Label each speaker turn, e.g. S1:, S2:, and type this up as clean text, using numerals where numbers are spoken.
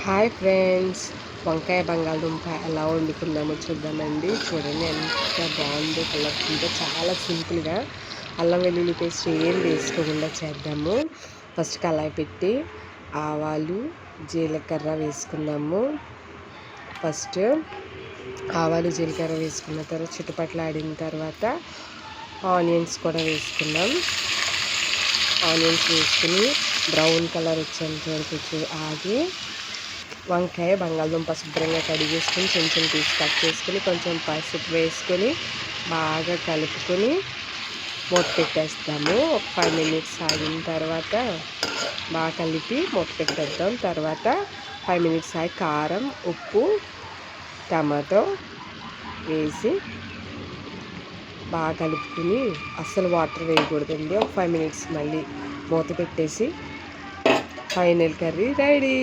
S1: Hi friends, వంకాయ బంగాళదుంప ఎలా వండుకుందామో చూద్దామండి. చూడండి ఎంత బాగుందో, కలర్ఫుల్గా, చాలా సింపుల్గా అల్లం వెల్లుల్లి పేస్ట్ ఏం వేసుకోకుండా చేద్దాము. ఫస్ట్ కళాయి పెట్టి ఆవాలు జీలకర్ర వేసుకున్నాము. ఫస్ట్ ఆవాలు జీలకర్ర వేసుకున్న తర్వాత చుట్టుపక్కల ఆడిన తర్వాత ఆనియన్స్ కూడా వేసుకున్నాం. ఆనియన్స్ వేసుకుని బ్రౌన్ కలర్ వచ్చేంత వరకు ఆగి వంకాయ బంగాళదుంప శుభ్రంగా కడిగేసుకొని చిన్న పీస్ కట్ చేసుకుని కొంచెం పసుపు వేసుకొని బాగా కలుపుకొని మూత పెట్టేస్తాము. ఒక 5 minutes ఆగిన తర్వాత బాగా కలిపి మూత పెట్టేద్దాం. తర్వాత 5 minutes ఆగి కారం, ఉప్పు, టమాటో వేసి బాగా కలుపుకుని అస్సలు వాటర్ వేయకూడదండి. ఒక 5 minutes మళ్ళీ మూత పెట్టేసి ఫైనల్ కర్రీ రెడీ.